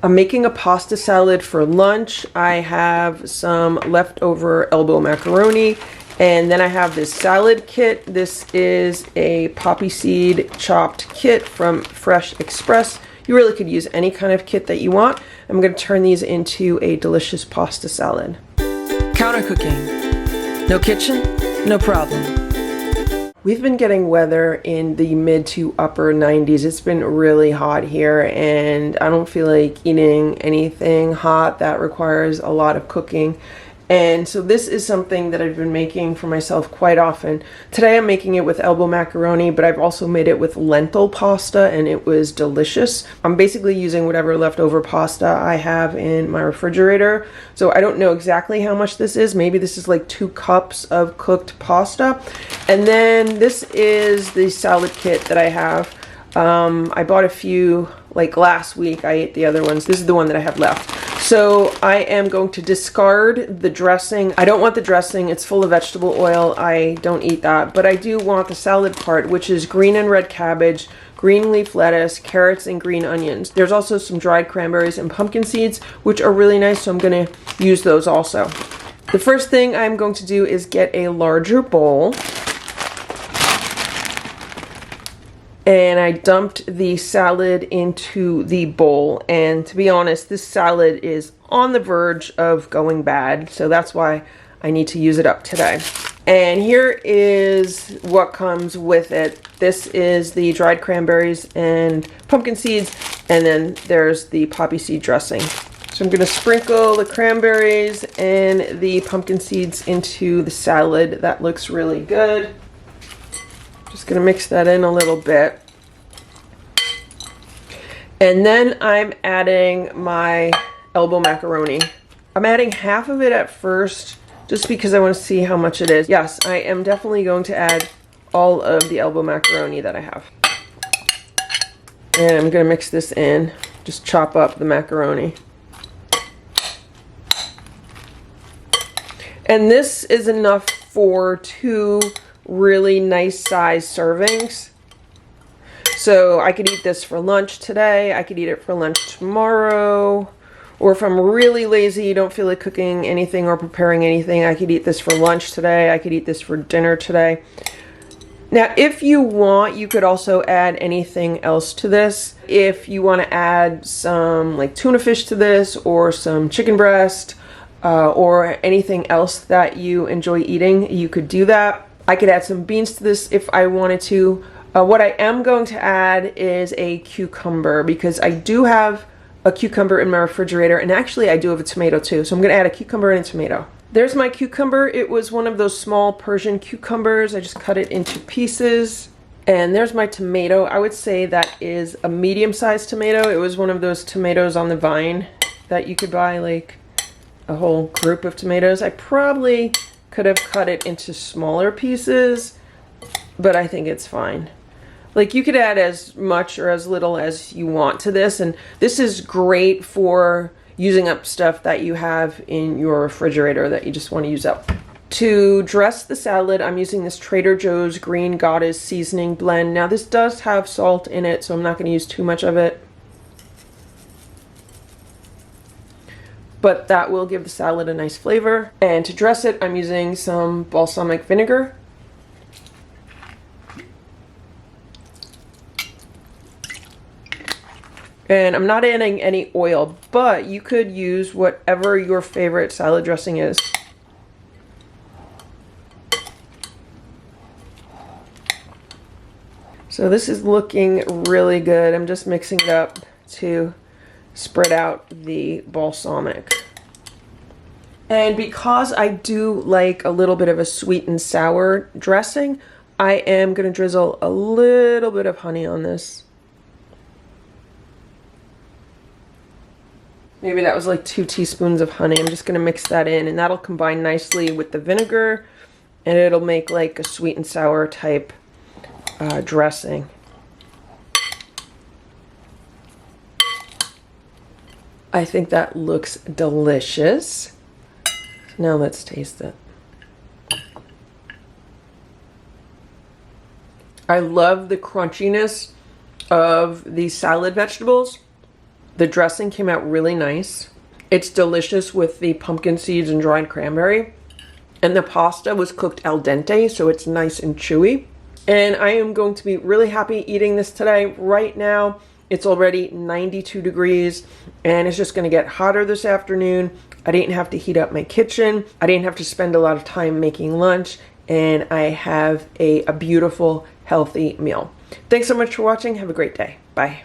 I'm making a pasta salad for lunch. I have some leftover elbow macaroni, and then I have this salad kit. This is a poppy seed chopped kit from Fresh Express. You really could use any kind of kit that you want. I'm going to turn these into a delicious pasta salad. Counter cooking. No kitchen, no problem. We've been getting weather in the mid to upper 90s. It's been really hot here, and I don't feel like eating anything hot that requires a lot of cooking. And so this is something that I've been making for myself quite often. Today I'm making it with elbow macaroni, but I've also made it with lentil pasta, and it was delicious. I'm basically using whatever leftover pasta I have in my refrigerator. So I don't know exactly how much this is. Maybe this is like 2 cups of cooked pasta. And then this is the salad kit that I have. I bought a few like last week. I ate the other ones. This is the one that I have left. So I am going to discard the dressing. I don't want the dressing. It's full of vegetable oil. I don't eat that. But I do want the salad part, which is green and red cabbage, green leaf lettuce, carrots, and green onions. There's also some dried cranberries and pumpkin seeds, which are really nice, so I'm going to use those also. The first thing I'm going to do is get a larger bowl. And I dumped the salad into the bowl, and to be honest, this salad is on the verge of going bad, so that's why I need to use it up today. And here is what comes with it. This is the dried cranberries and pumpkin seeds, and then there's the poppy seed dressing. So I'm going to sprinkle the cranberries and the pumpkin seeds into the salad. That looks really good. Just going to mix that in a little bit. And then I'm adding my elbow macaroni. I'm adding half of it at first just because I want to see how much it is. Yes, I am definitely going to add all of the elbow macaroni that I have. And I'm going to mix this in. Just chop up the macaroni. And this is enough for 2 really nice size servings. So I could eat this for lunch today. I could eat it for lunch tomorrow. Or if I'm really lazy, don't feel like cooking anything or preparing anything, I could eat this for lunch today. I could eat this for dinner today. Now, if you want, you could also add anything else to this. If you want to add some like tuna fish to this, or some chicken breast, or anything else that you enjoy eating, you could do that. I could add some beans to this if I wanted to. What I am going to add is a cucumber, because I do have a cucumber in my refrigerator, and actually I do have a tomato too. So I'm going to add a cucumber and a tomato. There's my cucumber. It was one of those small Persian cucumbers. I just cut it into pieces. And there's my tomato. I would say that is a medium-sized tomato. It was one of those tomatoes on the vine that you could buy, like a whole group of tomatoes. I probably could have cut it into smaller pieces, but I think it's fine. Like, you could add as much or as little as you want to this, and this is great for using up stuff that you have in your refrigerator that you just want to use up. To dress the salad, I'm using this Trader Joe's Green Goddess seasoning blend. Now, this does have salt in it, so I'm not going to use too much of it. But that will give the salad a nice flavor. And to dress it, I'm using some balsamic vinegar. And I'm not adding any oil, but you could use whatever your favorite salad dressing is. So this is looking really good. I'm just mixing it up to spread out the balsamic. And because I do like a little bit of a sweet and sour dressing, I am going to drizzle a little bit of honey on this. Maybe that was like 2 teaspoons of honey. I'm just going to mix that in, and that'll combine nicely with the vinegar, and it'll make like a sweet and sour type dressing. I think that looks delicious. Now let's taste it. I love the crunchiness of these salad vegetables. The dressing came out really nice. It's delicious with the pumpkin seeds and dried cranberry. And the pasta was cooked al dente, so it's nice and chewy. And I am going to be really happy eating this today. Right now, it's already 92 degrees, and it's just going to get hotter this afternoon. I didn't have to heat up my kitchen. I didn't have to spend a lot of time making lunch, and I have a beautiful, healthy meal. Thanks so much for watching. Have a great day. Bye.